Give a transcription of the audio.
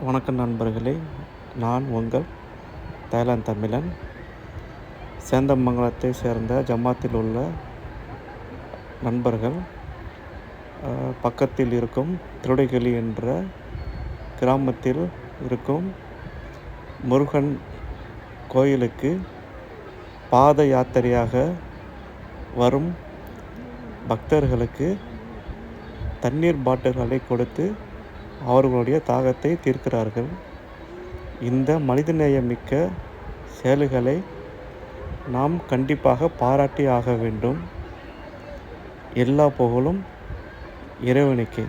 வணக்கம் நண்பர்களே. நான் உங்கள் தாய்லாந்து தமிழன். சேந்தமங்கலத்தை சேர்ந்த ஜமாத்தில் உள்ள நண்பர்கள் பக்கத்தில் இருக்கும் திருடைகளி என்ற கிராமத்தில் இருக்கும் முருகன் கோயிலுக்கு பாத யாத்திரையாக வரும் பக்தர்களுக்கு தண்ணீர் பாட்டில்களை கொடுத்து அவர்களுடைய தாகத்தை தீர்க்கிறார்கள். இந்த மனிதநேயமிக்க செயல்களை நாம் கண்டிப்பாக பாராட்டி ஆக வேண்டும். எல்லா புகழும் இறைவனுக்கே.